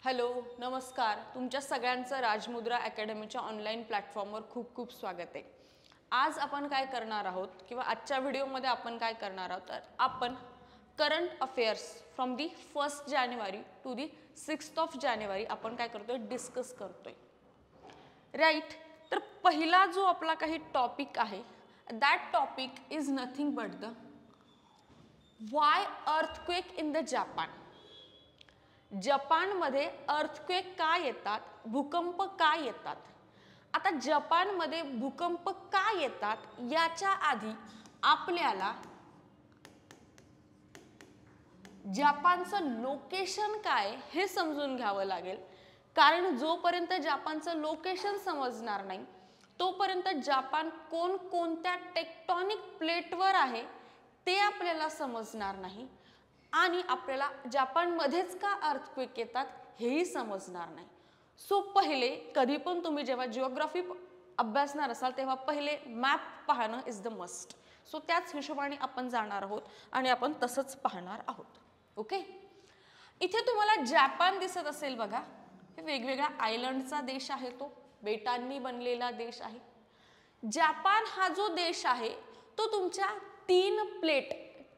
Hello नमस्कार. तुमच्या सगळ्यांचं राजमुद्रा अकॅडमीच्या ऑनलाईन प्लॅटफॉर्मवर खूप खूप स्वागत आहे. आज आपण काय करणार आहोत किंवा आजच्या व्हिडिओमध्ये आपण काय करणार आहोत तर आपण करंट अफेअर्स फ्रॉम दी 1 जानेवारी टू दी 6 जानेवारी आपण काय करतोय डिस्कस करतोय. राईट. तर पहिला जो आपला काही टॉपिक आहे that topic is nothing but the why earthquake in the Japan. जपानमध्ये अर्थक्वेक का येतात, भूकंप का येतात. आता जपानमध्ये भूकंप का येतात याच्या आधी आपल्याला जपानचं लोकेशन काय हे समजून घ्यावं लागेल. कारण जोपर्यंत जपानचं लोकेशन समजणार नाही तोपर्यंत जपान कोणकोणत्या टेक्टॉनिक प्लेटवर आहे ते आपल्याला समजणार नाही आणि आपल्याला जपानमध्येच का अर्थक्वेक येतात हेही समजणार नाही. सो पहिले कधी पण तुम्ही जेव्हा जिओग्राफी अभ्यासणार असाल तेव्हा पहिले मॅप पाहणं इज द मस्ट. सो त्याच हिशोबाने आपण जाणार आहोत आणि आपण तसंच पाहणार आहोत. ओके. इथे तुम्हाला जपान दिसत असेल बघा. हे वेगवेगळ्या आयलंडचा देश आहे, तो बेटांनी बनलेला देश आहे. जपान हा जो देश आहे तो तुमच्या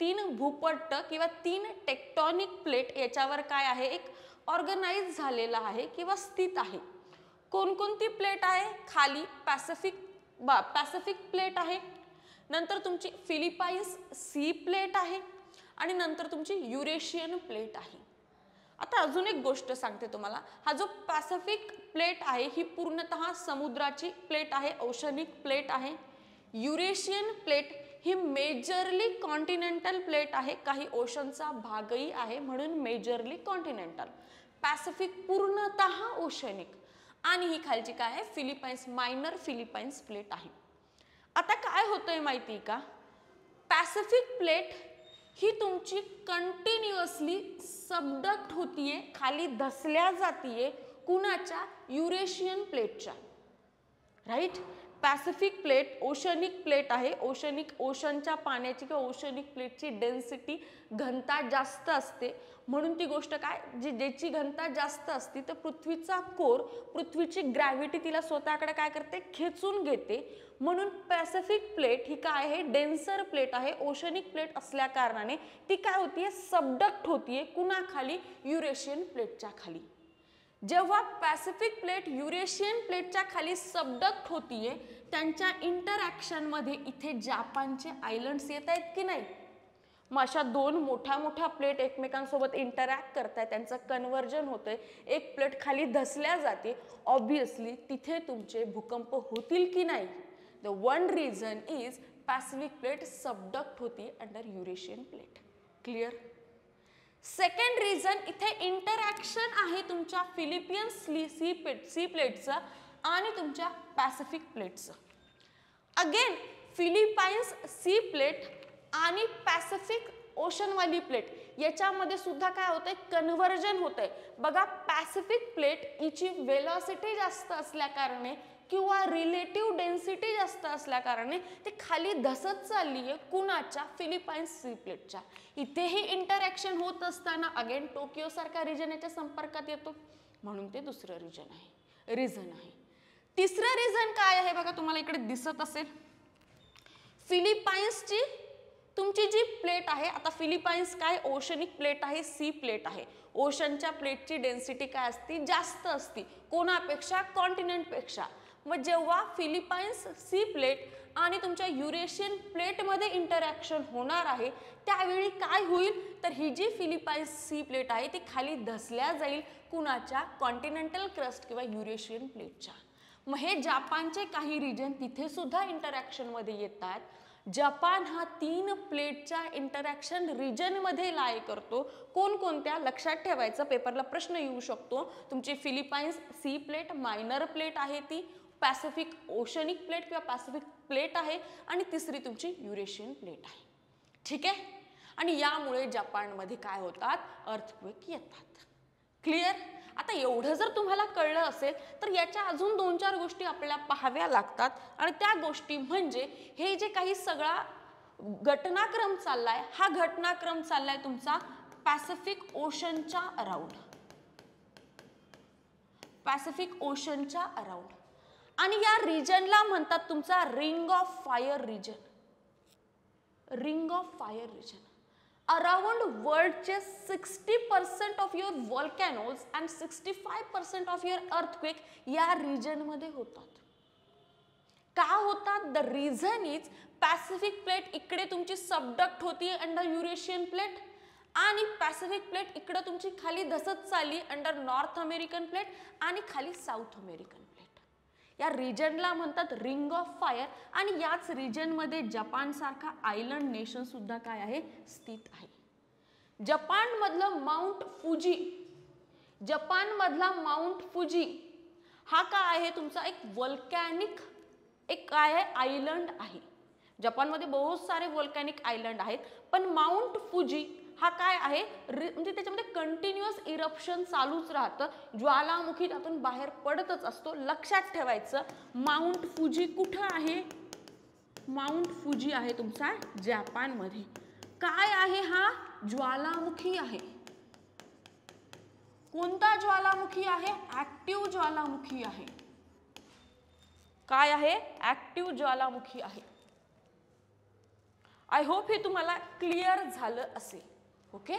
तीन भूपट्ट किंवा 3 टेक्टॉनिक प्लेट याच्यावर काय आहे एक ऑर्गनाइज झालेला आहे किंवा स्थित आहे. कोणकोणती प्लेट आहे? खाली पॅसिफिक प्लेट आहे, नंतर तुमची फिलिपाईन्स सी प्लेट आहे आणि नंतर तुमची युरेशियन प्लेट आहे. आता अजून एक गोष्ट सांगते तुम्हाला. हा जो पॅसिफिक प्लेट आहे ही पूर्णतः समुद्राची प्लेट आहे, ओशनिक प्लेट आहे. युरेशियन प्लेट ही मेजरली कॉन्टिनेंटल प्लेट आहे, काही ओशनचा भागही आहे म्हणून मेजरली कॉन्टिनेंटल. पॅसिफिक पूर्णतः ओशनिक आणि ही खालची काय आहे फिलिपाईन्स मायनर फिलिपाईन्स प्लेट आहे. आता काय होतंय माहिती का, पॅसिफिक प्लेट ही तुमची कंटिन्युअसली सबडक्ट होतीये, खाली धसल्या जातीये कुणाच्या युरेशियन प्लेटच्या. Right. Pacific plate oceanic plate आहे. ओशनच्या पाण्याची किंवा ओशनिक प्लेटची डेन्सिटी घनता जास्त असते म्हणून ती गोष्ट काय ज्याची घनता जास्त असते तर पृथ्वीचा कोर पृथ्वीची ग्रॅव्हिटी तिला स्वतःकडे काय करते खेचून घेते म्हणून पॅसिफिक प्लेट ही काय आहे डेन्सर प्लेट आहे. ओशनिक प्लेट असल्या कारणाने ती काय होतीये सबडक्ट होतीये कुणाखाली युरेशियन प्लेटच्या खाली. जेव्हा पॅसिफिक प्लेट युरेशियन प्लेटच्या खाली सबडक्ट होतीये त्यांच्या इंटरॅक्शन मध्ये इथे जपानचे आयलंड्स येत आहेत की नाही. मग अशा 2 मोठ्या प्लेट एकमेकांसोबत इंटरॅक्ट करतायत, त्यांचं कन्वर्जन होतंय, एक प्लेट खाली धसल्या जाते, ऑब्विसली तिथे तुमचे भूकंप होतील की नाही. The one reason is Pacific plate subduct होती under Eurasian plate. Clear. Second reason इथे इंटरॅक्शन आहे तुमच्या फिलिपियन्स सी प्लेटचं आणि तुमच्या पॅसिफिक प्लेटचं. अगेन फिलिपाईन्स सी प्लेट आणि पॅसिफिक ओशनवाली प्लेट याच्यामध्ये सुद्धा काय होतंय कन्व्हर्जन होतंय. बघा पॅसिफिक प्लेट हिची वेलॉसिटी जास्त असल्या कारणे किंवा रिलेटिव्ह डेन्सिटी जास्त असल्या कारणे ते खाली धसत चालली आहे कुणाच्या फिलिपाईन्स सी प्लेटच्या. इथेही इंटरॅक्शन होत असताना अगेन टोकियो सारखा रिजन याच्या संपर्कात येतो म्हणून ते दुसरं रिझन आहे. तिसरं रिझन काय आहे बघा तुम्हाला इकडे दिसत असेल. फिलिपाईन्सची तुमची जी प्लेट आहे, आता फिलिपाईन्स काय ओशनिक प्लेट आहे, सी प्लेट आहे. ओशनच्या प्लेटची डेन्सिटी काय असते जास्त असते कोणापेक्षा कॉन्टिनेंटपेक्षा. मग जेव्हा फिलिपाईन्स सी प्लेट आणि तुमच्या युरेशियन प्लेटमध्ये इंटरॅक्शन होणार आहे त्यावेळी काय होईल तर ही जी फिलिपाईन्स सी प्लेट आहे ती खाली धसल्या जाईल कुणाच्या कॉन्टिनेंटल क्रस्ट किंवा युरेशियन प्लेटच्या. मग हे जपानचे काही रिजन तिथे सुद्धा इंटरॅक्शन मध्ये येतात. जपान हा 3 प्लेटच्या इंटरॅक्शन रिजन मध्ये लाय करतो. कोणकोणत्या लक्षात ठेवायचं, पेपरला प्रश्न येऊ शकतो. तुमची Philippines C plate minor plate आहे, ती पॅसिफिक ओशनिक प्लेट किंवा पॅसिफिक प्लेट आहे आणि तिसरी तुमची युरेशियन प्लेट आहे. ठीक आहे. आणि यामुळे जपानमध्ये काय होतात अर्थक्वेक येतात. क्लिअर. आता एवढं जर तुम्हाला कळलं असेल तर याच्या अजून 2-4 गोष्टी आपल्याला पाहाव्या लागतात आणि त्या गोष्टी म्हणजे हे जे काही सगळा घटनाक्रम चाललाय हा घटनाक्रम चाललाय तुमचा पॅसिफिक ओशनच्या अराउंड. पॅसिफिक ओशनच्या अराउंड. आणि या रिजनला म्हणतात तुमचा ring of fire region. Ring of fire region. Around वर्ल्डचे 60% of your volcanoes and 65% of your earthquake या रिजनमध्ये होतात. का होतात? The reason is Pacific plate इकडे तुमची सबडक्ट होती अंडर युरेशियन प्लेट, आणि पॅसिफिक प्लेट इकडे तुमची खाली धसत चालली अंडर नॉर्थ अमेरिकन प्लेट आणि खाली साऊथ अमेरिकन प्लेट. या रिजनला म्हणतात रिंग ऑफ फायर. आणि याच रिजनमध्ये जपान सारखा आयलंड नेशन सुद्धा काय आहे? स्थित आहे. जपान मधलं माउंट फुजी, जपान मधला माउंट फुजी हा काय आहे? तुमचा एक वोल्कॅनिक एक काय आहे? आयलंड आहे. जपानमध्ये बहुत सारे वोल्कॅनिक आयलंड आहेत, पण माउंट फुजी हा काय आहे? म्हणजे त्याच्यामध्ये कंटिन्युअस इरप्शन चालूच राहतं, ज्वालामुखी त्यातून बाहेर पडतच असतो. लक्षात ठेवायचं, माउंट फुजी कुठं आहे? माउंट फुजी आहे तुमचा जपानमध्ये. काय आहे हा? ज्वालामुखी आहे. कोणता ज्वालामुखी आहे? ऍक्टिव्ह ज्वालामुखी आहे. काय आहे? ऍक्टिव्ह ज्वालामुखी आहे. आय होप हे तुम्हाला क्लिअर झालं असेल. ओके,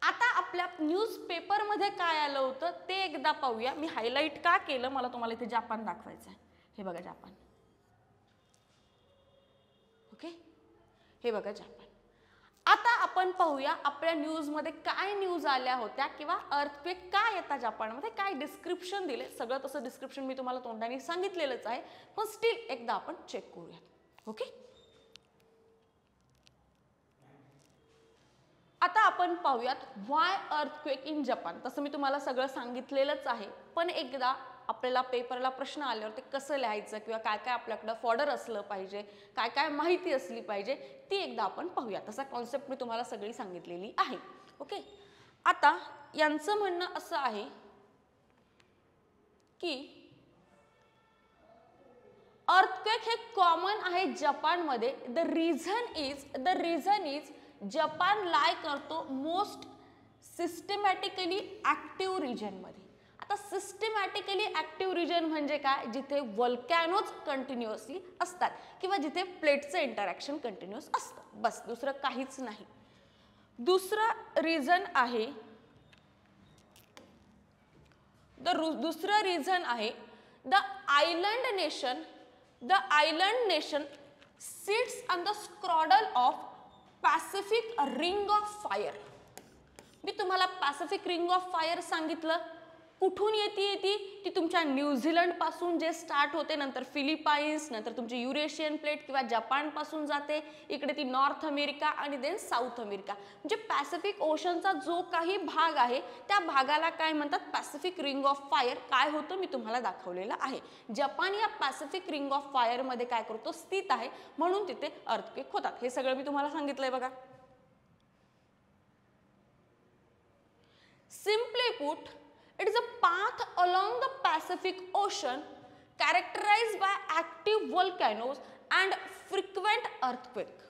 आता आपल्या न्यूज पेपर मध्ये काय आलं होतं ते एकदा पाहूया. मी हायलाइट का केलं? मला तुम्हाला इथे जपान दाखवायचं आहे. हे बघा जपान. ओके, हे बघा जपान. आता आपण पाहूया आपल्या न्यूज मध्ये काय न्यूज आल्या होत्या किंवा अर्थक्वेक का येतात जपानमध्ये, काय डिस्क्रिप्शन दिले. सगळं तसं डिस्क्रिप्शन मी तुम्हाला तोंडाने सांगितलेलंच आहे, पण स्टील एकदा आपण चेक करूया. ओके, आता आपण पाहूयात व्हाय अर्थक्वेक इन जपान. तसं मी तुम्हाला सगळं सांगितलेलंच आहे, पण एकदा आपल्याला पेपरला प्रश्न आल्यावर ते कसं लिहायचं किंवा काय काय आपल्याकडं फॉर्डर असलं पाहिजे, काय काय माहिती असली पाहिजे, ती एकदा आपण पाहूया. तसा कॉन्सेप्ट मी तुम्हाला सगळी सांगितलेली आहे. ओके, आता यांचं म्हणणं असं आहे की अर्थक्वेक हे कॉमन आहे जपानमध्ये. द रिझन इज जपान लाय करतो मोस्ट सिस्टमॅटिकली ऍक्टिव्ह रिजन मध्ये. आता सिस्टमॅटिकली ऍक्टिव्ह रिजन म्हणजे काय? जिथे व्होल्कॅनोज कंटिन्युअसली असतात किंवा जिथे प्लेटचं इंटरॅक्शन कंटिन्युअस असतं, बस, दुसरं काहीच नाही. दुसरं रिझन आहे the island nation sits on the cradle of Pacific ring of fire. मी तुम्हाला पॅसिफिक रिंग ऑफ फायर सांगितलं. कुठून येते ती तुमच्या न्यूझीलंड पासून जे स्टार्ट होते, नंतर फिलिपाईन्स, नंतर तुमची युरेशियन प्लेट किंवा जपान पासून जाते, इकडे ती नॉर्थ अमेरिका आणि देन साऊथ अमेरिका. म्हणजे पॅसिफिक ओशनचा जो काही भाग आहे त्या भागाला काय म्हणतात? Pacific ring of fire. काय होतं मी तुम्हाला दाखवलेलं आहे. जपान या पॅसिफिक रिंग ऑफ फायर मध्ये काय करतो? स्थित आहे, म्हणून तिथे अर्थक्वेक होतात. हे सगळं मी तुम्हाला सांगितलंय बघा. Simply put, it is a path along the Pacific Ocean characterized by active volcanoes and frequent earthquake.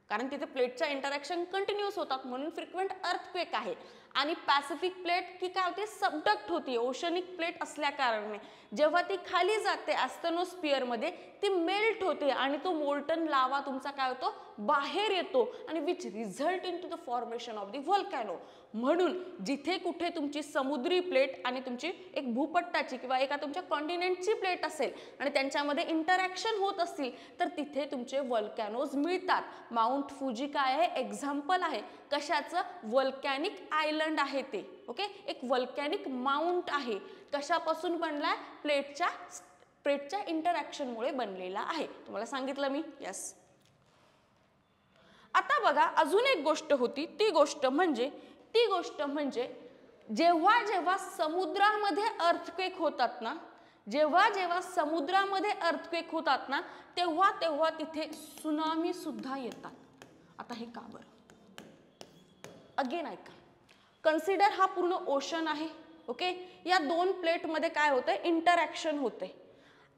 कारण तिथे प्लेटच्या इंटरॅक्शन कंटिन्युअस होतात म्हणून फ्रिक्वेंट अर्थक्वेक आहे. आणि पॅसिफिक प्लेट की काय होते? सबडक्ट होती ओशनिक प्लेट असल्या कारणाने. जेव्हा ती खाली जाते ॲस्थेनोस्फियर मध्ये, ती मेल्ट होते आणि तो मोल्टन लावा तुमचा काय होतो? बाहेर येतो, आणि which result in to the formation of the volcano. म्हणून जिथे कुठे तुमची समुद्री प्लेट आणि तुमची एक भूपट्टाची किंवा एका तुमच्या कॉन्टिनेंटची प्लेट असेल आणि त्यांच्यामध्ये इंटरॅक्शन होत असतील तर तिथे तुमचे व्होल्कॅनोज मिळतात. माउंट फुजी काय आहे? एक्झाम्पल आहे. कशाचं? व्होल्कॅनिक आयलंड आहे ते. ओके, एक व्होल्कॅनिक माउंट आहे. कशापासून बनलाय? प्लेटच्या इंटरॅक्शन मुळे बनलेला आहे. तुम्हाला सांगितलं मी. यस. आता बघा अजून एक गोष्ट होती. ती गोष्ट म्हणजे जेव्हा जेव्हा समुद्रामध्ये अर्थक्वेक होतात ना, जेव्हा समुद्रामध्ये अर्थक्वेक होतात ना, तेव्हा तिथे सुनामी सुद्धा येतात. आता हे का बरं? अगेन ऐका. कन्सिडर हा पूर्ण ओशन आहे. ओके, या दोन प्लेट मध्ये काय होतंय? इंटरॅक्शन होते.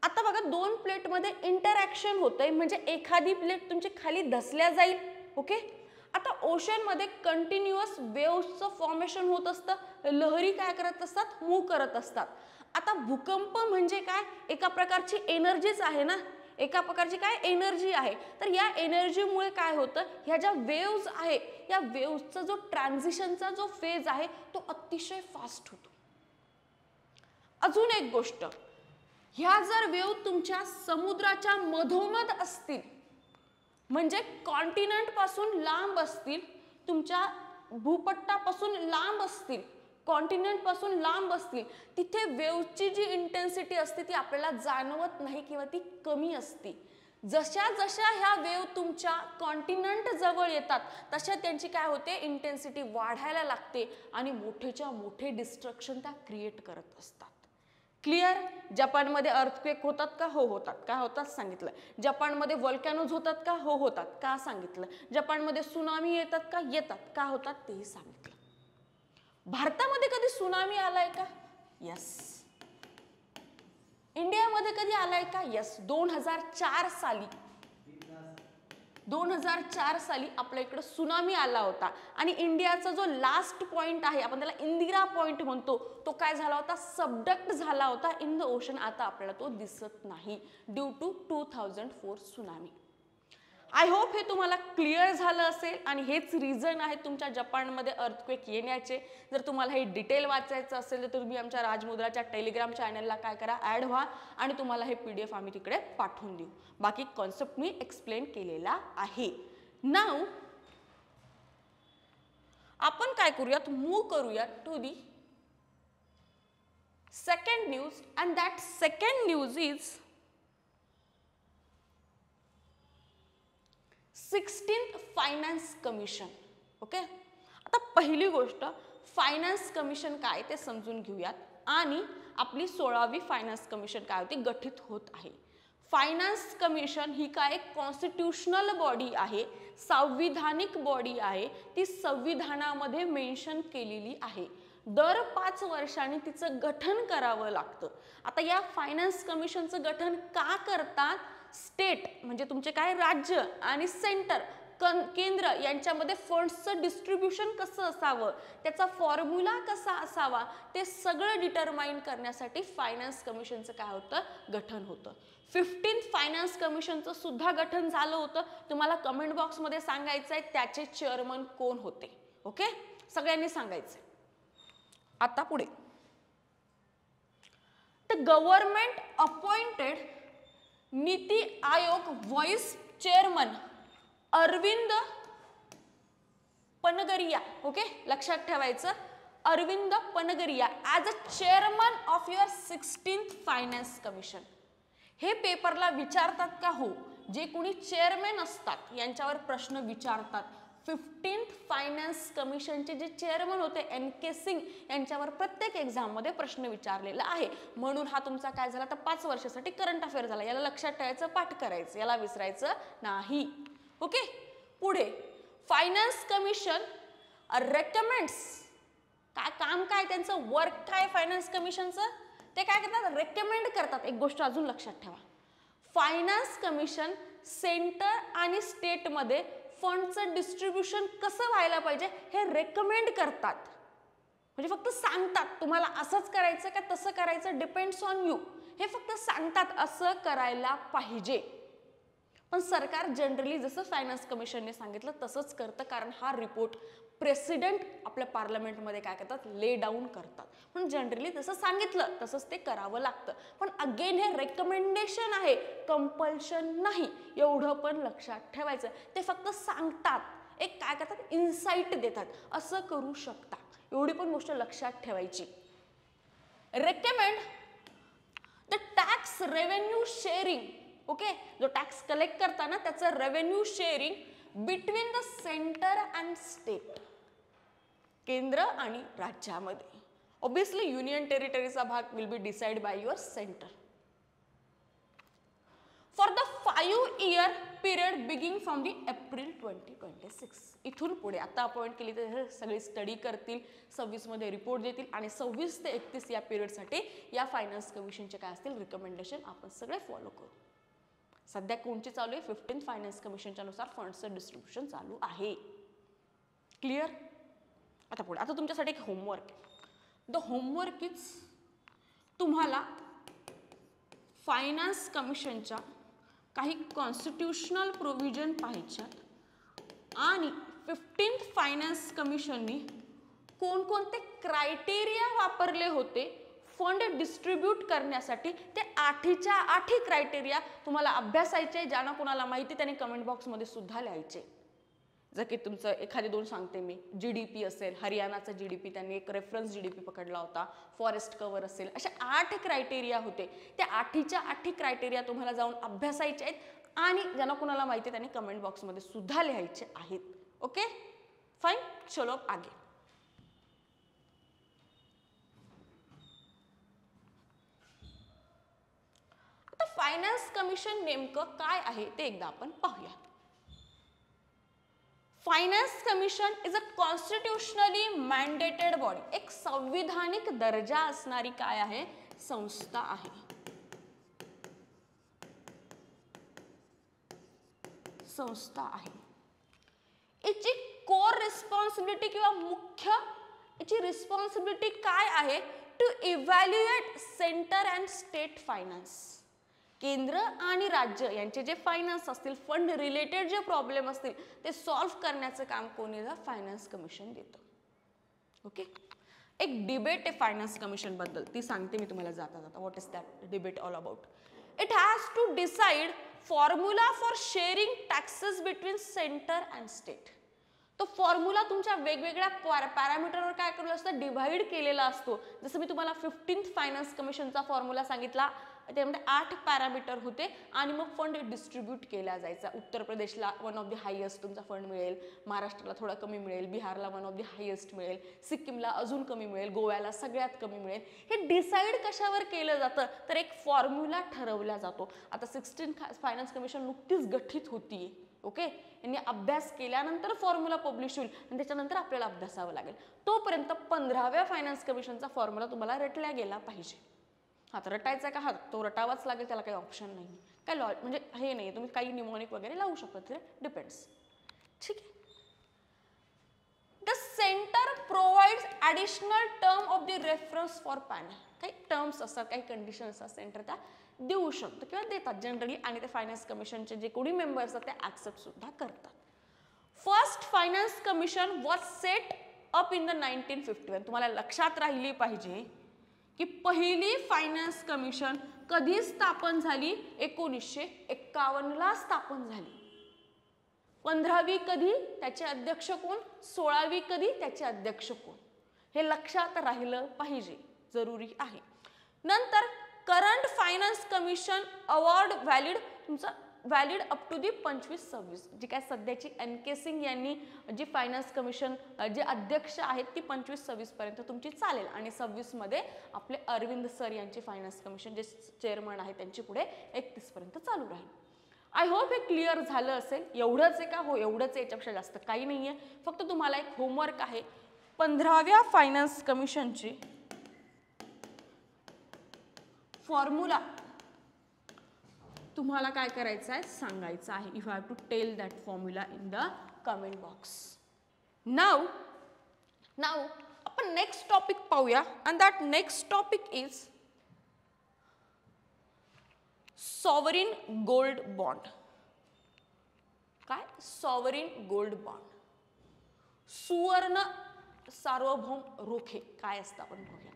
आता बघा दोन प्लेट मध्ये इंटरॅक्शन होतंय म्हणजे एखादी प्लेट तुमची खाली धसल्या जाईल. ओके, आता ओशन मध्ये कंटिन्युअस वेव्हचं फॉर्मेशन होत असतं, लहरी काय करत असतात, मूव्ह करत असतात. आता भूकंप म्हणजे काय, एका प्रकारची एनर्जीच आहे ना, एका प्रकारची काय एनर्जी आहे. तर या एनर्जीमुळे काय होतं, ह्या ज्या वेव्स आहे या वेव्सचा जो ट्रान्झिशनचा जो फेज आहे तो अतिशय फास्ट होतो. अजून एक गोष्ट, ह्या जर वेव्ह तुमच्या समुद्राच्या मधोमध असतील, म्हणजे कॉन्टिनेंट पासून लांब असतील, तुमच्या भूपट्टापासून लांब असतील, कॉन्टिनेंट पासून लांब असतील, तिथे वेव्हची जी इंटेन्सिटी असते ती आपल्याला जाणवत नाही किंवा ती कमी असते. जशा जशा ह्या वेव्ह तुमच्या कॉन्टिनेंट जवळ येतात तशा त्यांची काय होते, इंटेन्सिटी वाढायला लागते आणि मोठेच्या मोठे डिस्ट्रक्शन त्या क्रिएट करत असतात. क्लिअर? जपानमध्ये अर्थक्वेक होतात का, हो होतात. का होतात सांगितलं. जपानमध्ये व्हॉल्कॅनोज होतात का, हो होतात. का सांगितलं. जपानमध्ये सुनामी येतात का, येतात. का होतात तेही सांगितलं. भारतामध्ये कधी सुनामी आलाय का, यस. इंडियामध्ये कधी आलाय का, यस. 2004 साली 2004 साली आपल्या इकडे सुनामी आला होता आणि इंडियाचा जो लास्ट पॉइंट आहे, आपण त्याला इंदिरा पॉइंट म्हणतो, तो काय झाला होता, सबडक्ट झाला होता इन द ओशन. आता आपल्याला तो दिसत नाही due to 2004 tsunami. I hope हे तुम्हाला क्लिअर झालं असेल आणि हेच रिझन आहे तुमच्या जपानमध्ये अर्थक्वेक येण्याचे. जर तुम्हाला हे डिटेल वाचायचं असेल तर तुम्ही आमच्या राजमुद्राच्या टेलिग्राम चॅनलला काय करा, ॲड व्हा आणि तुम्हाला हे PDF आम्ही तिकडे पाठवून देऊ. बाकी कॉन्सेप्ट मी एक्सप्लेन केलेला आहे. नाउ आपण काय करूयात, मूव्ह करूयात to the second news and that second news is 16th finance commission. Okay, आता पहिली गोष्ट फायनान्स कमिशन काय ते समजून घेऊयात आणि आपली 16वी फायनान्स कमिशन काय होती, गठीत होत आहे. फायनान्स कमिशन ही काय एक कॉन्स्टिट्यूशनल बॉडी आहे, संविधानिक बॉडी आहे. ती संविधानामध्ये मेन्शन केलेली आहे. दर 5 वर्षांनी तिचं गठन करावं लागतं. आता या फायनान्स कमिशनचं गठन का करतात, स्टेट म्हणजे तुमचे काय राज्य आणि सेंटर केंद्र यांच्यामध्ये फंड्सचं डिस्ट्रीब्युशन कसं असावं, त्याचा फॉर्म्युला कसा असावा, ते सगळं डिटरमाइन करण्यासाठी फायनान्स कमिशनचं काय होतं, गठन होतं. 15th फायनान्स कमिशनचं सुद्धा गठन झालं होतं. तुम्हाला कमेंट बॉक्समध्ये सांगायचं आहे त्याचे चेअरमन कोण होते. ओके, सगळ्यांनी सांगायचं. आता पुढे, the government appointed NITI Aayog vice chairman Arvind Panagariya. Okay, लक्षात ठेवायचं, Arvind Panagariya as a chairman of your 16th finance commission. हे पेपरला विचारतात का, हो. जे कोणी चेअरमॅन असतात यांच्यावर प्रश्न विचारतात. 15th फायनान्स कमिशनचे जे चेअरमन होते NK सिंग यांच्यावर प्रत्येक एक्झाम मध्ये प्रश्न विचारलेला आहे. म्हणून हा तुमचा काय झाला तर 5 वर्षासाठी करंट अफेअर झाला. याला लक्षात ठेवायचं, पाठ करायचं, याला विसरायचं नाही. ओके, पुढे फायनान्स कमिशन रेकमेंड्स, काय काम काय त्यांचं, वर्क काय फायनान्स कमिशनचं, ते काय करतात, रेकमेंड करतात. एक गोष्ट अजून लक्षात ठेवा, फायनान्स कमिशन सेंटर आणि स्टेट मध्ये फंडचं डिस्ट्रीब्युशन कसं व्हायला पाहिजे हे रेकमेंड करतात. म्हणजे फक्त सांगतात तुम्हाला असंच करायचं का तसं करायचं, डिपेंड्स ऑन यू. हे फक्त सांगतात असं करायला पाहिजे. पण सरकार जनरली जसं फायनान्स कमिशनने सांगितलं तसंच करतं, कारण हा रिपोर्ट प्रेसिडेंट आपल्या पार्लमेंटमध्ये काय करतात, ले डाऊन करतात. पण जनरली तसं सांगितलं तसंच ते करावं लागतं. पण अगेन हे रेकमेंडेशन आहे, कंपल्शन नाही, एवढं पण लक्षात ठेवायचं. ते फक्त सांगतात, एक काय करतात, इन्साइट देतात, असं करू शकता, एवढी पण गोष्ट लक्षात ठेवायची. Recommend the tax revenue sharing. Okay, जो टॅक्स कलेक्ट करताना त्याचं revenue sharing between the centre and state, केंद्र आणि राज्यामध्ये. ऑब्वियसली युनियन टेरिटरीचा भाग will be decide by your centre. For the 5-year period beginning from the April 2026. इथून पुढे आता अपॉइंट केली तर सगळी स्टडी करतील, 26 मध्ये रिपोर्ट देतील आणि 26 ते 31 या पिरियडसाठी या फायनान्स कमिशनचे काय असतील रिकमेंडेशन आपण सगळे फॉलो करू. सध्या कोणची चालू आहे, 15th फायनान्स कमिशनच्या नुसार फंड्सचं डिस्ट्रीब्युशन चालू आहे. क्लिअर? आता पुढे, आता तुमच्यासाठी एक होमवर्क आहे. द होमवर्क इज तुम्हाला फायनान्स कमिशनच्या काही कॉन्स्टिट्यूशनल प्रोव्हिजन पाहायच्यात आणि 15th फायनान्स कमिशननी कोणकोणते क्रायटेरिया वापरले होते फंड डिस्ट्रीब्यूट करण्यासाठी, ते 8च्या 8 क्रायटेरिया तुम्हाला अभ्यासायचे. ज्यांना कोणाला माहिती त्याने कमेंट बॉक्समध्ये सुद्धा लिहायचे. जर की तुमचं एखादे दोन सांगते मी, GDP असेल, हरियाणाचा GDP त्यांनी एक रेफरन्स GDP पकडला होता, फॉरेस्ट कव्हर असेल, अशा 8 क्रायटेरिया होते. त्या 8च्या 8 क्रायटेरिया तुम्हाला जाऊन अभ्यासायचे आहेत आणि ज्यांना कोणाला माहिती त्यांनी कमेंट बॉक्समध्ये सुद्धा लिहायचे आहेत. ओके फाईन, चलो आगे. आता फायनान्स कमिशन नेमकं काय आहे ते एकदा आपण पाहूया. Finance commission is a constitutionally mandated body. एक संविधानिक दर्जा असणारी काय आहे? संस्था आहे. संस्था आहे. याची कोर रिस्पॉन्सिबिलिटी किंवा मुख्य याची रिस्पॉन्सिबिलिटी काय आहे? To evaluate centre and state finance. केंद्र आणि राज्य यांचे जे फायनान्स असतील, फंड रिलेटेड जे प्रॉब्लेम असतील ते सॉल्व्ह करण्याचं काम कोणी? फायनान्स कमिशन देतं. ओके, एक डिबेट आहे फायनान्स कमिशन बद्दल, ती सांगते मी तुम्हाला जाता जाता. What is that debate all about? It has to decide formula for sharing taxes between centre and state. तो फॉर्म्युला तुमच्या वेगवेगळ्या पॅरामीटरवर काय केलेला असतो? डिव्हाइड केलेला असतो. जसं मी तुम्हाला 15th फायनान्स कमिशनचा फॉर्म्युला सांगितला, त्यामध्ये 8 पॅरामीटर होते आणि मग फंड डिस्ट्रीब्यूट केला जायचा. उत्तर प्रदेशला वन ऑफ द हायेस्ट तुमचा फंड मिळेल, महाराष्ट्राला थोडा कमी मिळेल, बिहारला वन ऑफ द हायेस्ट मिळेल, सिक्कीमला अजून कमी मिळेल, गोव्याला सगळ्यात कमी मिळेल. हे डिसाईड कशावर केलं जातं? तर एक फॉर्म्युला ठरवला जातो. आता 16th फायनान्स कमिशन नुकतीच गठीत होती. ओके, यांनी अभ्यास केल्यानंतर फॉर्म्युला पब्लिश होईल आणि त्याच्यानंतर आपल्याला अभ्यासावं लागेल. तोपर्यंत 15व्या फायनान्स कमिशनचा फॉर्म्युला तुम्हाला रटला गेला पाहिजे. आता रटायचा का? हा तो रटावाच लागेल, त्याला काही ऑप्शन नाही. काय म्हणजे हे नाही, तुम्ही काही निमोनिक वगैरे लावू शकता, ते डिपेंड्स. ठीक आहे. The centre provides additional term of the reference for panel. काही टर्म्स असतात, काही कंडिशन्स असतात, सेंटर त्या देऊ शकतो किंवा देतात जनरली, आणि ते फायनान्स कमिशनचे जे कोणी मेंबर असतात ते ॲक्सेप्ट सुद्धा करतात. First finance commission was set up in the 1951. तुम्हाला लक्षात राहिली पाहिजे की पहिली फायनान्स कमिशन कधी स्थापन झाली? 1951ला स्थापन झाली. 15वी कधी? त्याचे अध्यक्ष कोण? 16वी कधी? त्याचे अध्यक्ष कोण? हे लक्षात राहिलं पाहिजे, जरुरी आहे. नंतर current finance commission award valid तुमचा व्हॅलिड अप टू दी 25-26. जी काय सध्याची NK सिंग यांनी जी फायनान्स कमिशन जे अध्यक्ष आहेत ती 25-26 पर्यंत तुमची चालेल आणि 26 मध्ये आपले अरविंद सर यांची फायनान्स कमिशन जे चेअरमन आहे त्यांची पुढे 31 पर्यंत चालू राहील. आय होप हे क्लिअर झालं असेल. एवढंच आहे का? हो एवढंच आहे, याच्यापेक्षा जास्त काही नाहीये. फक्त तुम्हाला एक होमवर्क आहे. 15व्या फायनान्स कमिशनची फॉर्म्युला तुम्हाला काय करायचं आहे? सांगायचं आहे. You have to tell that formula in the comment box. नाव आपण नेक्स्ट टॉपिक पाहूया and that next topic is sovereign gold bond. काय? Sovereign gold bond. सुवर्ण सार्वभौम रोखे काय असतं आपण पाहूयात.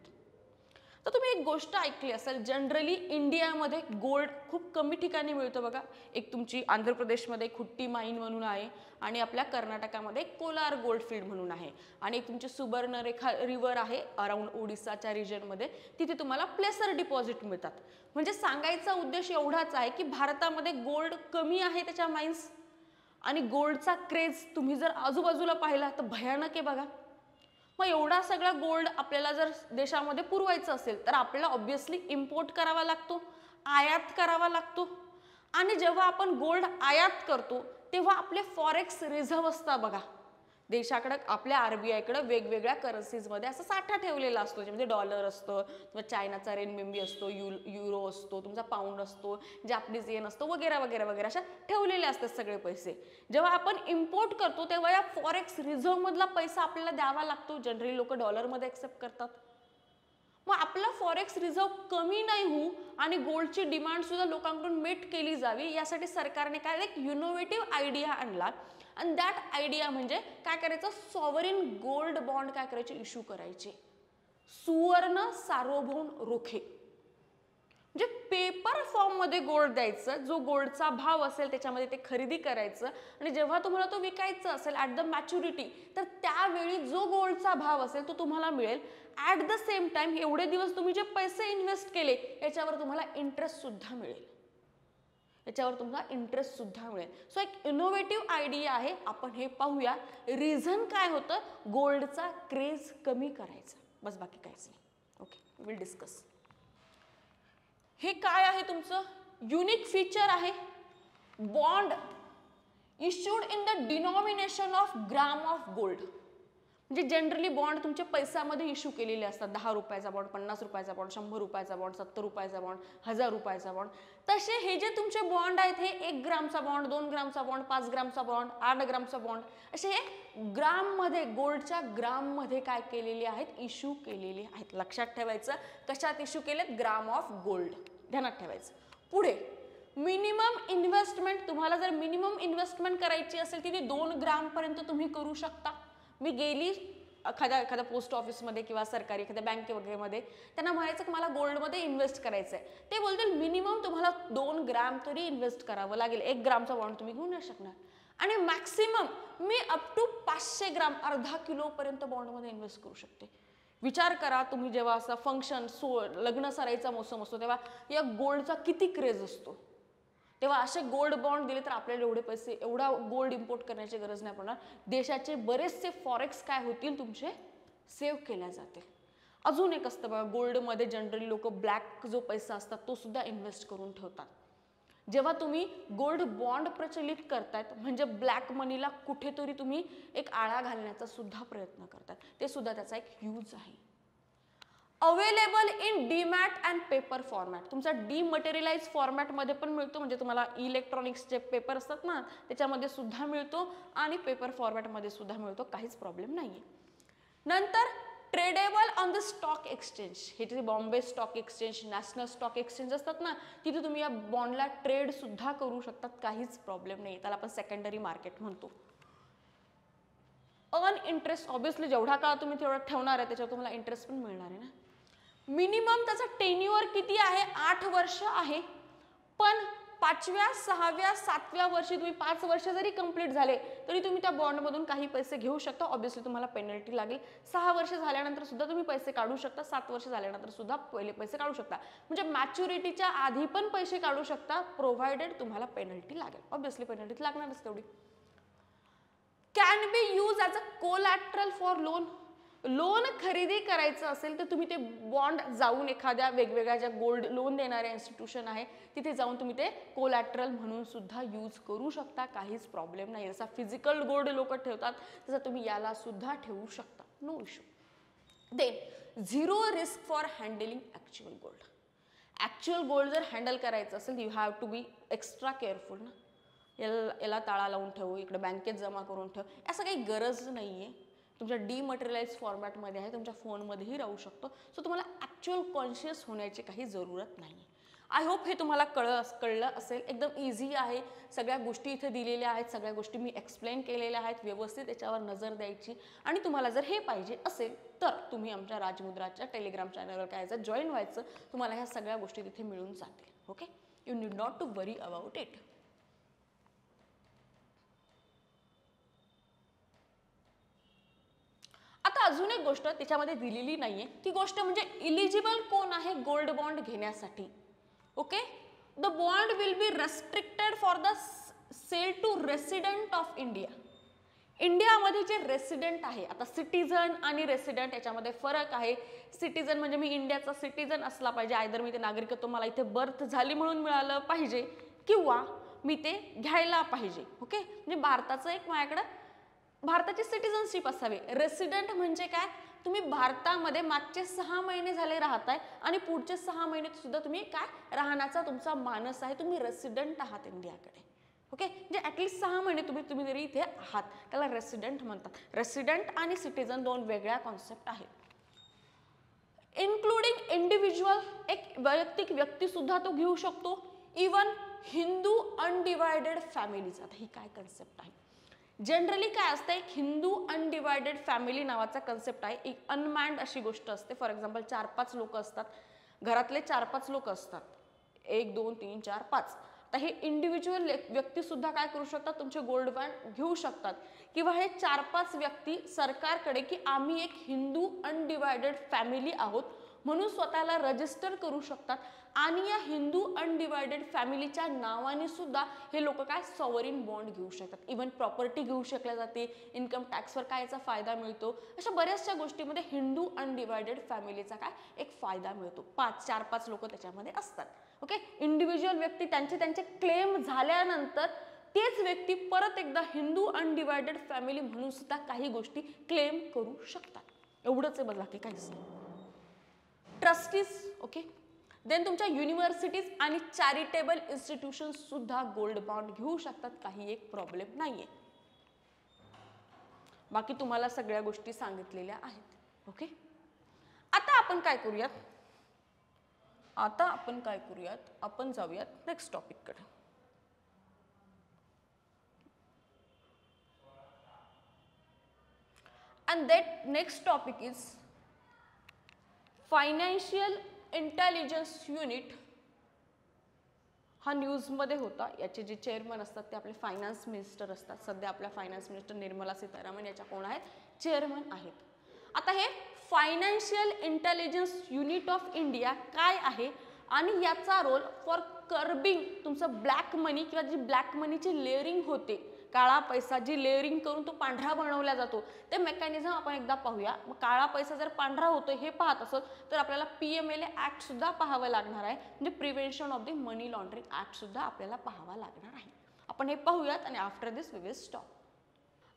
तर तुम्ही एक गोष्ट ऐकली असेल, जनरली इंडियामध्ये गोल्ड खूप कमी ठिकाणी मिळतो बघा. एक तुमची आंध्र प्रदेशमध्ये खुट्टी माईन म्हणून आहे आणि आपल्या कर्नाटकामध्ये कोलार गोल्ड फील्ड म्हणून आहे आणि एक तुमची सुवर्णरेखा रिव्हर आहे अराउंड ओडिसाच्या रिजनमध्ये, तिथे तुम्हाला प्लेसर डिपॉझिट मिळतात. म्हणजे सांगायचा उद्देश एवढाच आहे की भारतामध्ये गोल्ड कमी आहे त्याच्या माइन्स आणि गोल्डचा क्रेज तुम्ही जर आजूबाजूला पाहिला तर भयानक आहे बघा. मग एवढा सगळा गोल्ड आपल्याला जर देशामध्ये पुरवायचं असेल तर आपल्याला ऑब्व्हियसली इम्पोर्ट करावा लागतो, आयात करावा लागतो. आणि जेव्हा आपण गोल्ड आयात करतो तेव्हा आपले फॉरेक्स रिझर्व्ह असतात बघा, देशाकडे आपल्या RBI वेगवेगळ्या करन्सीजमध्ये असा साठा ठेवलेला असतो, म्हणजे डॉलर असतो किंवा चायनाचा रेनमिंबी असतो, युरो असतो, तुमचा पाऊंड असतो, जापनीज येन असतो, वगैरे वगैरे वगैरे अशा ठेवलेले असतात सगळे पैसे. जेव्हा आपण इम्पोर्ट करतो तेव्हा या फॉरेक्स रिझर्व्ह मधला पैसा आपल्याला द्यावा लागतो. जनरली लोक डॉलरमध्ये एक्सेप्ट करतात. मग आपला फॉरेक्स रिझर्व्ह कमी नाही होऊ आणि गोल्डची डिमांड सुद्धा लोकांकडून मीट केली जावी यासाठी सरकारने काय एक इनोव्हेटिव्ह आयडिया आणला. आणि दॅट आयडिया म्हणजे काय करायचं, सॉव्हरेन गोल्ड बॉन्ड काय करायचे, इश्यू करायचे. सुवर्ण सार्वभौम रोखे, म्हणजे पेपर फॉर्म मध्ये गोल्ड द्यायचं, जो गोल्डचा भाव असेल त्याच्यामध्ये ते खरेदी करायचं आणि जेव्हा तुम्हाला तो विकायचा असेल ऍट द मॅच्युरिटी, तर त्यावेळी जो गोल्डचा भाव असेल तो तुम्हाला मिळेल. ऍट द सेम टाइम एवढे दिवस तुम्ही जे पैसे इन्व्हेस्ट केले याच्यावर तुम्हाला इंटरेस्ट सुद्धा मिळेल, याच्यावर तुम्हाला इंटरेस्ट सुद्धा मिळेल. सो एक इनोव्हेटिव्ह आयडिया आहे. आपण हे पाहूया. रिझन काय होतं, गोल्डचा क्रेज कमी करायचा, बस बाकी काहीच नाही. Okay, will discuss. हे काय आहे तुमचं युनिक फीचर आहे, bond issued in the denomination of gram of gold. म्हणजे जनरली बॉन्ड तुमच्या पैशामध्ये इश्यू केलेले असतात. 10 रुपयाचा बॉन्ड, 50 रुपयाचा बॉन्ड, 100 रुपयाचा बॉन्ड, 70 रुपयाचा बॉन्ड, 1000 रुपयाचा बॉन्ड. तसे हे जे तुमचे बॉन्ड आहेत हे 1 ग्रामचा बॉन्ड, 2 ग्रामचा बॉन्ड, 5 ग्रामचा बॉन्ड, 8 ग्रामचा बॉन्ड, असे हे ग्राममध्ये, गोल्डच्या ग्राममध्ये काय केलेले आहेत, इश्यू केलेले आहेत. लक्षात ठेवायचं कशात इश्यू केलेत, ग्राम ऑफ गोल्ड, ध्यानात ठेवायचं. पुढे मिनिमम इन्व्हेस्टमेंट, तुम्हाला जर मिनिमम इन्व्हेस्टमेंट करायची असेल ती 2 ग्राम पर्यंत तुम्ही करू शकता. मी गेली एखाद्या पोस्ट ऑफिसमध्ये किंवा सरकारी एखाद्या बँके वगैरे मध्ये त्यांना म्हणायचं की मला गोल्डमध्ये इन्व्हेस्ट करायचं आहे, ते बोलतील मिनिमम तुम्हाला 2 ग्राम तरी इन्व्हेस्ट करावं लागेल. 1 ग्रामचा बॉन्ड तुम्ही घेऊ नाही शकणार. आणि मॅक्सिमम मी अप टू 500 ग्राम, अर्धा किलो पर्यंत बॉन्डमध्ये इन्व्हेस्ट करू शकते. विचार करा, तुम्ही जेव्हा असं फंक्शन, लग्न सराईचा मोसम असतो तेव्हा या गोल्डचा किती क्रेज असतो. तेव्हा असे गोल्ड बॉन्ड दिले तर आपल्याला एवढे पैसे, एवढा गोल्ड इम्पोर्ट करण्याची गरज नाही पडणार. देशाचे बरेचसे फॉरेक्स काय होतील, तुमचे सेव्ह केल्या जातील. अजून एक असतं बघा, गोल्डमध्ये जनरली लोक ब्लॅक जो पैसा असतात तो सुद्धा इन्व्हेस्ट करून ठेवतात. जेव्हा तुम्ही गोल्ड बॉन्ड प्रचलित करतायत म्हणजे ब्लॅक मनीला कुठेतरी तुम्ही एक आळा घालण्याचा सुद्धा प्रयत्न करतात. ते सुद्धा त्याचा एक यूज आहे. Available in demat and paper format, तुमचा डीमटेरियलाइज फॉर्मॅटमध्ये पण मिळतो, म्हणजे तुम्हाला इलेक्ट्रॉनिक्सचे पेपर असतात ना त्याच्यामध्ये सुद्धा मिळतो आणि पेपर फॉर्मॅटमध्ये सुद्धा मिळतो, काहीच प्रॉब्लेम नाहीये. नंतर tradable on the stock exchange, हे जे Bombay stock exchange, national stock exchange असतात ना, तिथे तुम्ही या बॉन्डला ट्रेड सुद्धा करू शकतात, काहीच प्रॉब्लेम नाही. त्याला आपण सेकंडरी मार्केट म्हणतो. अर्न इंटरेस्ट, ऑब्विसली जेवढा काळ तुम्ही तेवढा ठेवणार आहे त्याच्यावर तुम्हाला इंटरेस्ट पण मिळणार आहे ना. मिनिमम त्याचा टेन्युअर किती आहे, 8 वर्ष आहे. पण 5व्या, 6व्या, 7व्या वर्षी तुम्ही 5 वर्ष जरी कंप्लीट झाले तरी तुम्ही त्या बॉन्डमधून काही पैसे घेऊ शकता. ऑब्विसली तुम्हाला पेनल्टी लागेल. 6 वर्ष झाल्यानंतर सुद्धा तुम्ही पैसे काढू शकता, 7 वर्ष झाल्यानंतर सुद्धा पहिले पैसे काढू शकता. म्हणजे मॅच्युरिटीच्या आधी पण पैसे काढू शकता, प्रोव्हाइडेड तुम्हाला पेनल्टी लागेल. ऑब्विसली पेनल्टी लागणारच तेवढी. Can be use as a collateral for loan, loan खरेदी करायचं असेल तर तुम्ही ते बॉन्ड जाऊन एखाद्या वेगवेगळ्या ज्या गोल्ड लोन देणाऱ्या इन्स्टिट्यूशन आहे तिथे जाऊन तुम्ही ते कोलॅटरल म्हणून सुद्धा यूज करू शकता, काहीच प्रॉब्लेम नाही. जसा फिजिकल गोल्ड लोक ठेवतात तसं तुम्ही याला सुद्धा ठेवू शकता, no issue. Then 0 risk for handling actual gold. Actual gold जर हँडल करायचं असेल you have to be extra careful ना. याला ताळा लावून ठेवू, इकडे बँकेत जमा करून ठेव, असं काही गरज नाहीये. तुमच्या डीमटेरियलाइज फॉर्मॅटमध्ये आहे, तुमच्या फोनमध्येही राहू शकतो. सो तुम्हाला ॲक्च्युअल कॉन्शियस होण्याची काही जरूरत नाही. आय होप हे तुम्हाला कळलं असेल. एकदम इझी आहे. सगळ्या गोष्टी इथे दिलेल्या आहेत, सगळ्या गोष्टी मी एक्सप्लेन केलेल्या आहेत. व्यवस्थित याच्यावर नजर द्यायची. आणि तुम्हाला जर हे पाहिजे असेल तर तुम्ही आमच्या राजमुद्राच्या टेलिग्राम चॅनलवर काय यायचं, जॉईन व्हायचं. तुम्हाला ह्या सगळ्या गोष्टी तिथे मिळून जातील. Okay, you need not to worry about it. आता अजून एक गोष्ट त्याच्यामध्ये दिलेली नाहीये, ती गोष्ट म्हणजे इलिजिबल कोण आहे गोल्ड बॉन्ड घेण्यासाठी. Okay, the bond will be restricted for the sale to resident of India. इंडियामध्ये जे रेसिडेंट आहे, आता सिटीजन आणि रेसिडेंट याच्यामध्ये फरक आहे. सिटीजन म्हणजे मी इंडियाचा सिटीजन असला पाहिजे, आयदर मी ते नागरिकत्व मला इथे बर्थ झाली म्हणून मिळालं पाहिजे किंवा मी ते घ्यायला पाहिजे. ओके, म्हणजे भारताचं एक माझ्याकडं भारताची सिटिझनशिप असावी. रेसिडेंट म्हणजे काय, तुम्ही भारतामध्ये मागचे 6 महिने झाले राहताय आणि पुढचे 6 महिने सुद्धा तुम्ही काय राहण्याचा तुमचा मानस आहे, तुम्ही रेसिडेंट आहात इंडियाकडे. ओके, म्हणजे ऍटलीस्ट 6 महिने तुम्ही तरी इथे आहात, त्याला रेसिडेंट म्हणतात. रेसिडेंट आणि सिटिझन दोन वेगळ्या कॉन्सेप्ट आहेत. इन्क्लुडिंग इंडिव्हिज्युअल, एक वैयक्तिक व्यक्ती सुद्धा तो घेऊ शकतो. Even Hindu undivided families. आता ही काय कन्सेप्ट आहे, जनरली काय असतं, एक हिंदू अनडिवायडेड फॅमिली नावाचा कन्सेप्ट आहे. एक अनमॅन्ड अशी गोष्ट असते. फॉर एक्झाम्पल 4-5 लोक असतात घरातले, 4-5 लोक असतात, 1 2 3 4 5. तर हे इंडिव्हिज्युअल व्यक्ती सुद्धा काय करू शकतात, तुमचे गोल्ड बॉन्ड घेऊ शकतात. किंवा हे 4-5 व्यक्ती सरकारकडे की आम्ही एक हिंदू अनडिवायडेड फॅमिली आहोत म्हणून स्वतःला रजिस्टर करू शकतात आणि या हिंदू अनडिवायडेड फॅमिलीच्या नावाने सुद्धा हे लोक काय सॉवरिन बॉन्ड घेऊ शकतात. इव्हन प्रॉपर्टी घेऊ शकल्या जाते, इन्कम टॅक्सवर काय याचा फायदा मिळतो, अशा बऱ्याचशा गोष्टीमध्ये हिंदू अनडिवायडेड फॅमिलीचा काय एक फायदा मिळतो. 4-5 लोक त्याच्यामध्ये असतात. ओके, इंडिव्हिज्युअल व्यक्ती त्यांचे क्लेम झाल्यानंतर तेच व्यक्ती परत एकदा हिंदू अनडिवायडेड फॅमिली म्हणून सुद्धा काही गोष्टी क्लेम करू शकतात. एवढंच आहे, बघा की काहीच नाही. ट्रस्टीज, ओके, देन तुमच्या युनिव्हर्सिटीज आणि चॅरिटेबल इन्स्टिट्यूशन्स सुद्धा गोल्ड बॉन्ड घेऊ शकतात, काही एक प्रॉब्लेम नाहीये. बाकी तुम्हाला सगळ्या गोष्टी सांगितलेल्या आहेत. ओके, आता आपण काय करूयात, आपण जाऊयात नेक्स्ट टॉपिक कडे. And that next topic is financial intelligence unit. हा न्यूज मध्ये होता. याचे जे चेअरमन असतात ते आपले फायनान्स मिनिस्टर असतात. सध्या आपल्या फायनान्स मिनिस्टर निर्मला सीतारामन याच्या कोण आहेत, चेअरमन आहेत. आता हे financial intelligence unit of India काय आहे आणि याचा रोल फॉर कर्बिंग तुमचं ब्लॅक मनी किंवा जी ब्लॅक मनीची लेअरिंग होते, काळा पैसा जी लेअरिंग करून तो पांढरा बनवला जातो, ते मेकॅनिझम आपण एकदा पाहूया. मग काळा पैसा जर पांढरा होतोय हे पाहत असो तर आपल्याला PMLA ऍक्ट सुद्धा पाहावं लागणार आहे. म्हणजे prevention of the money laundering act सुद्धा आपल्याला पाहावा लागणार आहे. आपण हे पाहूयात आणि after this we will stop.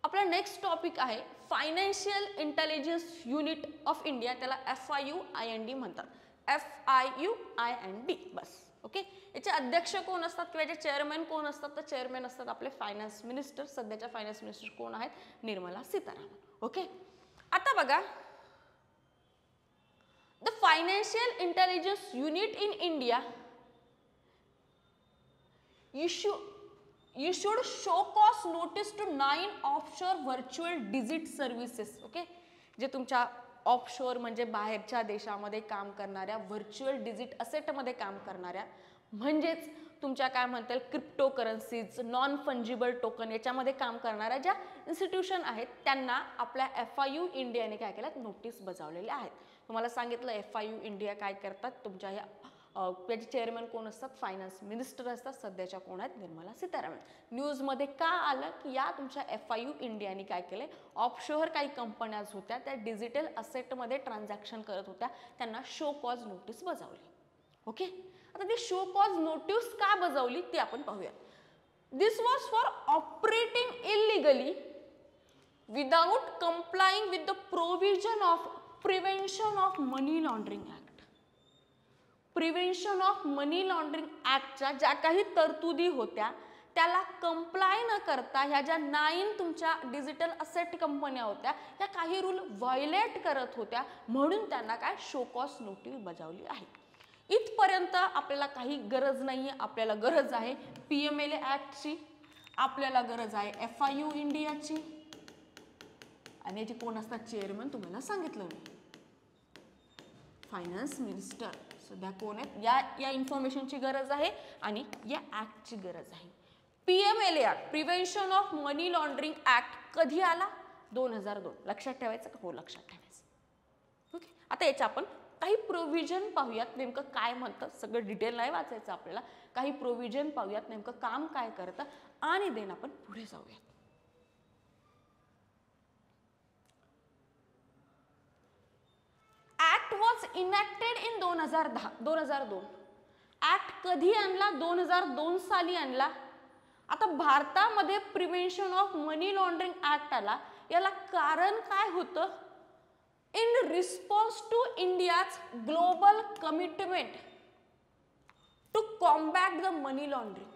आपला नेक्स्ट टॉपिक आहे financial intelligence unit of India. त्याला FIUIND म्हणतात. FIUIND बस. ओके, याचे अध्यक्ष कोण असतात किंवा याचे चेअरमॅन कोण असतात, तर चेअरमॅन असतात आपले फायनान्स मिनिस्टर. सध्याच्या फायनान्स मिनिस्टर कोण आहेत, निर्मला सीतारामन. ओके, आता बघा, the financial intelligence unit in India issued show cause notice to 9 offshore virtual digit services. Okay, जे तुमच्या ऑफशोर म्हणजे बाहेरच्या देशामध्ये काम करणाऱ्या, व्हर्च्युअल डिजिट असेटमध्ये काम करणाऱ्या, म्हणजेच तुमच्या काय म्हणता येईल crypto currencies, non fungible token याच्यामध्ये काम करणाऱ्या ज्या इन्स्टिट्यूशन आहेत त्यांना आपल्या FIU इंडियाने काय केलं, नोटीस बजावलेल्या आहेत. तुम्हाला सांगितलं FIU इंडिया काय करतात. तुमच्या ह्या त्याचे चेअरमॅन कोण असतात, फायनान्स मिनिस्टर असतात. सध्याच्या कोण आहेत, निर्मला सीतारामन. न्यूजमध्ये का आलं की या तुमच्या FIU इंडियाने काय केलंय, ऑफशोअर काही कंपन्याज होत्या त्या डिजिटल असेटमध्ये ट्रान्झॅक्शन करत होत्या, त्यांना शो कॉज नोटीस बजावली. ओके, आता ती शो कॉज नोटीस का बजावली ते आपण पाहूया. This was for operating illegally without complying with the provision of prevention of money laundering act. Prevention of money laundering ऍक्टच्या ज्या काही तरतुदी होत्या त्याला कंप्लाय न करता ह्या ज्या 9 तुमच्या डिजिटल असेट कंपन्या होत्या त्या काही रूल व्हायलेट करत होत्या, म्हणून त्यांना काय शो कॉज नोटीस बजावली आहे. इथपर्यंत आपल्याला काही गरज नाहीये. आपल्याला गरज आहे PMLA ऍक्टची, आपल्याला गरज आहे FIU इंडियाची आणि याचे कोण असतात चेअरमन तुम्हाला सांगितलं मी, फायनान्स मिनिस्टर. सध्या कोण आहेत या इन्फॉर्मेशनची गरज आहे आणि या ऍक्टची गरज आहे. PMLA act, prevention of money laundering act कधी आला, 2002. लक्षात ठेवायचं का, हो लक्षात ठेवायचं. ओके, आता याच्या आपण काही प्रोव्हिजन पाहूयात, नेमकं काय म्हणतात. सगळं डिटेल नाही वाचायचं आपल्याला, काही प्रोव्हिजन पाहूयात नेमकं काम काय करतं आणि देन आपण पुढे जाऊयात. Act was enacted in 2002. Act कधी आणला, 2002 साली आणला. आता भारतामध्ये prevention of money laundering act आला याला कारण काय होतं? In response to India's global commitment to combat the money laundering.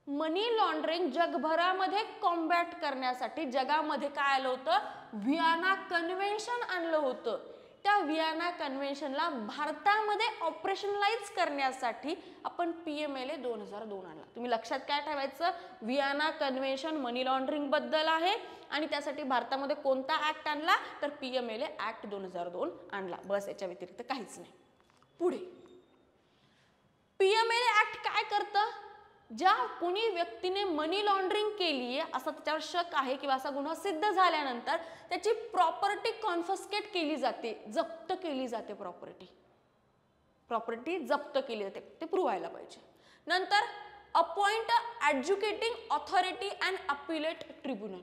Money laundering जगभरामध्ये कॉम्बॅट करण्यासाठी जगामध्ये काय आलं होतं? व्हिएना कन्व्हेन्शन आणलं होतं. त्या व्हिएना कन्व्हेन्शनला भारतामध्ये ऑपरेशनलाइज करण्यासाठी आपण PMLA 2002 आणला. तुम्ही लक्षात काय ठेवायचं? व्हिएना कन्व्हेन्शन मनी लॉन्ड्रिंग बद्दल आहे आणि त्यासाठी भारतामध्ये कोणता ऍक्ट आणला? तर PMLA ऍक्ट 2002 आणला. बस, याच्या व्यतिरिक्त काहीच नाही. पुढे PMLA ऍक्ट काय करतं? ज्या कोणी व्यक्तीने मनी लॉन्ड्रिंग केली आहे असं त्याच्यावर शक आहे किंवा असा गुन्हा सिद्ध झाल्यानंतर त्याची प्रॉपर्टी कॉन्फिस्केट केली जाते, जप्त केली जाते. प्रॉपर्टी जप्त केली जाते, ते प्रूव्ह व्हायला पाहिजे. नंतर appoint educating authority and appellate tribunal.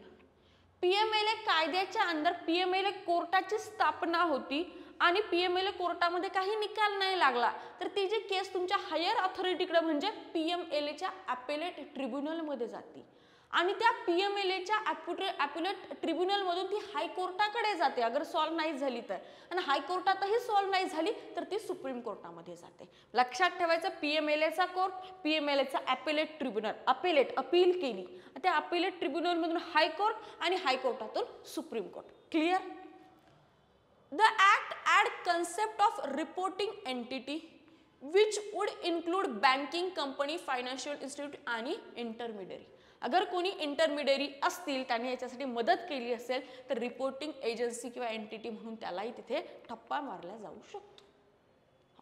PMLA कायद्याच्या अंडर PMLA कोर्टाची स्थापना होती आणि PMLA कोर्टामध्ये काही निकाल नाही लागला तर ती जी केस तुमच्या हायर अथॉरिटीकडे म्हणजे PMLAच्या अपीलेट ट्रिब्युनल मध्ये जाते आणि त्या PMLAच्या अपीलेट ट्रिब्युनल मधून ती हायकोर्टाकडे जाते अगर सॉल्व्ह नाही झाली तर, आणि हायकोर्टातही सॉल्व्ह नाही झाली तर ती सुप्रीम कोर्टामध्ये जाते. लक्षात ठेवायचं, PMLAचा कोर्ट, PMLAचा अपीलेट ट्रिब्युनल, अपील केली, त्या अपीलेट ट्रिब्युनल मधून हायकोर्ट आणि हायकोर्टातून supreme court. Clear? The act add concept of reporting entity which would include banking company, financial institute आणि intermediary. अगर कोणी इंटरमिडियरी असतील त्यांनी याच्यासाठी मदत केली असेल तर रिपोर्टिंग एजन्सी किंवा एंटिटी म्हणून त्यालाही तिथे ठप्पा मारला जाऊ शकतो.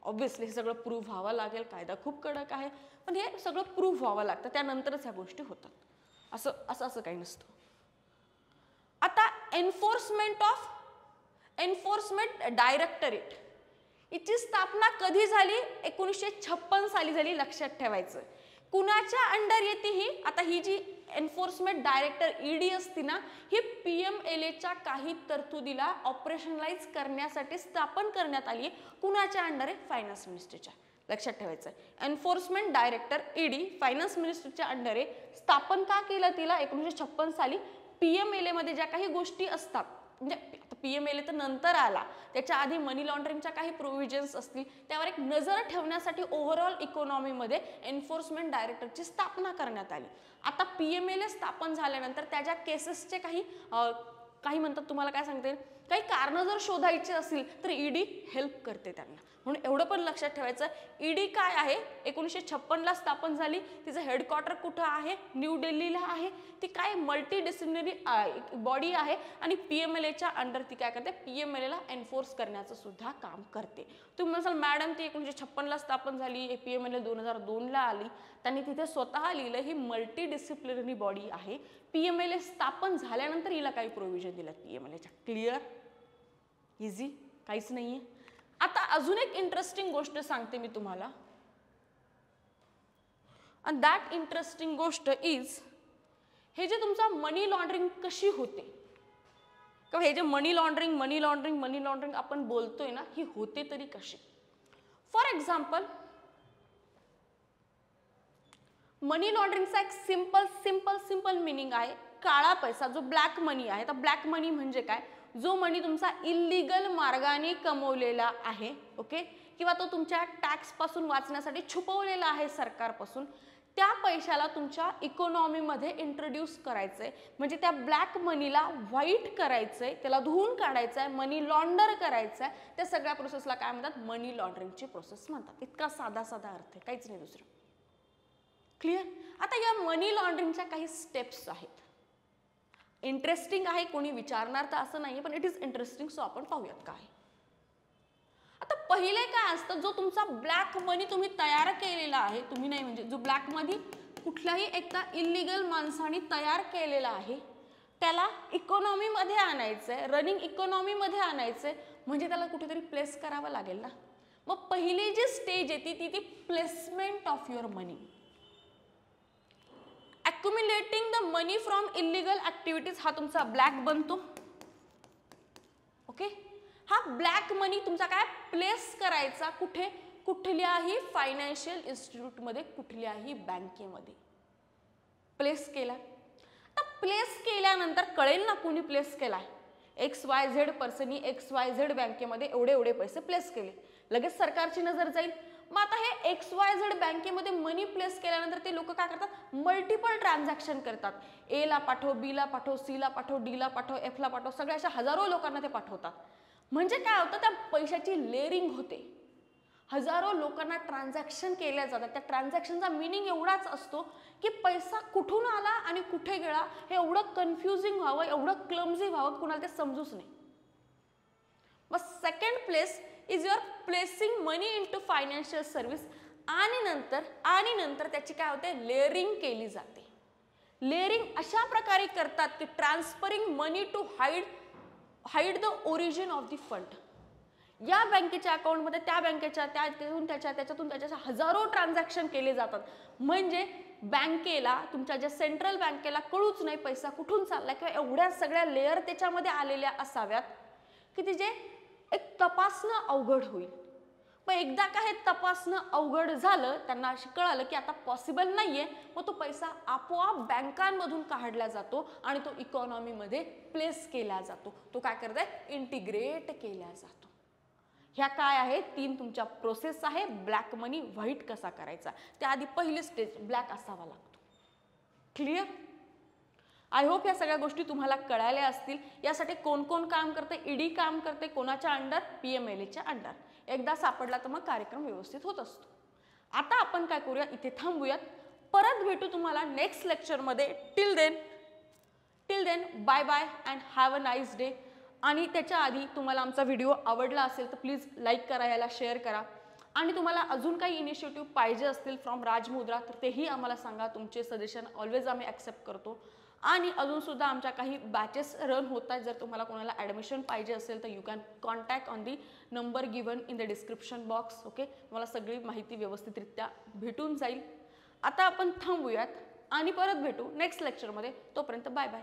ऑब्व्हियसली हे सगळं प्रूव्ह व्हावं लागेल. कायदा खूप कडक आहे पण हे सगळं प्रूव्ह व्हावं लागतं, त्यानंतरच ह्या गोष्टी होतात. असं काही नसतं. आता एन्फोर्समेंट डायरेक्टरेट याची स्थापना कधी झाली? 1956 साली झाली. लक्षात ठेवायचं. कुणाच्या अंडर येते ही? आता ही जी एन्फोर्समेंट डायरेक्टर ED असती ना, ही PMLAच्या काही तरतुदीला ऑपरेशनलाइज करण्यासाठी स्थापन करण्यात आली. कुणाच्या अंडर आहे? फायनान्स मिनिस्ट्रीच्या. लक्षात ठेवायचं. एन्फोर्समेंट डायरेक्टर ED फायनान्स मिनिस्ट्रीच्या अंडर आहे. स्थापन का केलं तिला? 1956 साली. PMLA मध्ये ज्या काही गोष्टी असतात, म्हणजे PMLA तर नंतर आला, त्याच्या आधी मनी लॉन्ड्रिंगच्या काही प्रोव्हिजन्स असतील त्यावर एक नजर ठेवण्यासाठी ओव्हरऑल इकॉनॉमीमध्ये एन्फोर्समेंट डायरेक्टरची स्थापना करण्यात आली. आता PMLA स्थापन झाल्यानंतर त्याच्या केसेसचे काही म्हणतात, तुम्हाला काय सांगते, काही कारण जर शोधायची असतील तर ED हेल्प करते त्यांना. म्हणून एवढं पण लक्षात ठेवायचं, ED काय आहे? 1956 ला स्थापन झाली. तिचं हेडक्वार्टर कुठं आहे? न्यू दिल्लीला आहे. ती काय मल्टी डिसिप्लिनरी बॉडी आहे आणि PMLAच्या अंडर ती काय करते? PMLAला एन्फोर्स करण्याचं सुद्धा काम करते. तुम्ही म्हणाल मॅडम ती 1956 ला स्थापन झाली, PMLA 2002 ला आली. त्यांनी तिथे स्वतः लिहिलं ही मल्टी डिसिप्लिनरी बॉडी आहे. PMLA स्थापन झाल्यानंतर हिला काही प्रोव्हिजन दिलं PMLAच्या. क्लिअर? इझी, काहीच नाहीये. आता अजून एक इंटरेस्टिंग गोष्ट सांगते मी तुम्हाला. and that interesting गोष्ट इज, हे जे तुमचा मनी लॉन्ड्रिंग कशी होते, किंवा हे जे मनी लॉन्ड्रिंग आपण बोलतोय ना, ही होते तरी कशी? फॉर एक्झाम्पल, मनी लॉन्ड्रिंगचा एक सिंपल मिनिंग आहे काळा पैसा, जो ब्लॅक मनी आहे. तर ब्लॅक मनी म्हणजे काय? जो मनी तुमचा इल्लीगल मार्गाने कमवलेला आहे, ओके, किंवा तो तुमच्या टॅक्स पासून वाचण्यासाठी छुपवलेला आहे सरकारपासून, त्या पैशाला तुमच्या इकॉनॉमीमध्ये इंट्रोड्यूस करायचंय. म्हणजे त्या ब्लॅक मनीला व्हाईट करायचंय, त्याला धुवून काढायचंय, मनी लॉन्डर करायचंय. त्या सगळ्या प्रोसेसला काय म्हणतात? मनी लॉन्ड्रिंगची प्रोसेस म्हणतात. इतका साधा अर्थ आहे, काहीच नाही दुसरं. क्लिअर? आता या मनी लॉन्ड्रिंगच्या काही स्टेप्स आहेत. इंटरेस्टिंग आहे, कोणी विचारणार तर असं नाहीये, पण इट इज इंटरेस्टिंग. सो आपण पाहूयात काय. आता पहिले काय असतं, जो तुमचा ब्लॅक मनी तुम्ही तयार केलेला आहे, तुम्ही नाही म्हणजे जो ब्लॅक मनी कुठल्याही एका इल्लीगल माणसाने तयार केलेला आहे, त्याला इकॉनॉमी मध्ये आणायचंय, रनिंग इकॉनॉमी मध्ये आणायचंय, म्हणजे त्याला कुठेतरी प्लेस करावं लागेल ना. मग पहिली जी स्टेज येते ती placement of your money. accumulating the money from illegal activities हा तुमचा ब्लॅक बनतो. ओके, हा ब्लॅक मनी तुमचा काय प्लेस करायचा कुठे? कुठल्याही फायनान्शियल इन्स्टिट्यूट मध्ये, कुठल्याही बँकेमध्ये प्लेस केला. तर प्लेस केल्यानंतर कळेल ना कुणी प्लेस केलाय. XYZ पर्सनी XYZ बँकेमध्ये एवढे एवढे पैसे प्लेस केले, लगेच सरकारची नजर जाईल. मग आता हे XYZ बँकेमध्ये मनी प्लेस केल्यानंतर ते लोक काय करतात, मल्टिपल ट्रान्झॅक्शन करतात. ए ला पाठव, बी ला पाठव, सी ला पाठव, डी ला पाठव, एफ ला पाठव, सगळ्या अशा हजारो लोकांना ते पाठवतात. म्हणजे काय होतं, त्या पैशाची लेअरिंग होते. हजारो लोकांना ट्रान्झॅक्शन केल्या जातात. त्या ट्रान्झॅक्शनचा मिनिंग एवढाच असतो की पैसा कुठून आला आणि कुठे गेला हे एवढं कन्फ्युजिंग व्हावं, एवढं क्लमझी व्हावं, कुणाला ते समजूच नाही. मग second place is your placing money into financial service. आणि नंतर त्याची काय होते, लेअरिंग केली जाते. लेअरिंग अशा प्रकारे करतात की transferring money to hide the origin of the fund. या बँकेच्या अकाउंटमध्ये त्या बँकेच्या त्याच्यातून त्याच्या हजारो ट्रान्झॅक्शन केले जातात. म्हणजे बँकेला, तुमच्या ज्या सेंट्रल बँकेला कळूच नाही पैसा कुठून चालला, किंवा एवढ्या सगळ्या लेअर त्याच्यामध्ये आलेल्या असाव्यात की तिचे एक तपासणं अवघड होईल. मग एकदा का हे तपासणं अवघड झालं, त्यांना अशी कळालं की आता पॉसिबल नाहीये, मग तो पैसा आपोआप बँकांमधून काढला जातो आणि तो इकॉनॉमीमध्ये प्लेस केला जातो. तो काय करताय, इंटिग्रेट केला जातो. ह्या काय आहे, 3 तुमच्या प्रोसेस आहे. ब्लॅक मनी व्हाईट कसा करायचा, त्याआधी पहिली स्टेज ब्लॅक असावा लागतो. क्लिअर? आय होप या सगळ्या गोष्टी तुम्हाला कळाल्या असतील. यासाठी कोण कोण काम करते, ईडी काम करते, कोणाच्या अंडर, PMLAच्या अंडर. एकदा सापडला तर मग कार्यक्रम व्यवस्थित होत असतो. आता आपण काय करूया, इथे थांबूयात. परत भेटू तुम्हाला नेक्स्ट लेक्चरमध्ये. Till then bye bye and have a nice day. आणि त्याच्या आधी तुम्हाला आमचा व्हिडिओ आवडला असेल तर प्लीज लाईक करा, याला शेअर करा. आणि तुम्हाला अजून काही इनिशिएटिव्ह पाहिजे असतील फ्रॉम राजमुद्रा तर तेही आम्हाला सांगा. तुमचे सजेशन ऑलवेज आम्ही ॲक्सेप्ट करतो. आणि अजून सुद्धा आमच्या काही बॅचेस रन होत आहेत. जर तुम्हाला कोणाला ॲडमिशन पाहिजे असेल तर you can contact on the number given in the description box. Okay, तुम्हाला सगळी माहिती व्यवस्थितरित्या भेटून जाईल. आता आपण थांबूयात आणि परत भेटू नेक्स्ट लेक्चरमध्ये. तोपर्यंत बाय बाय.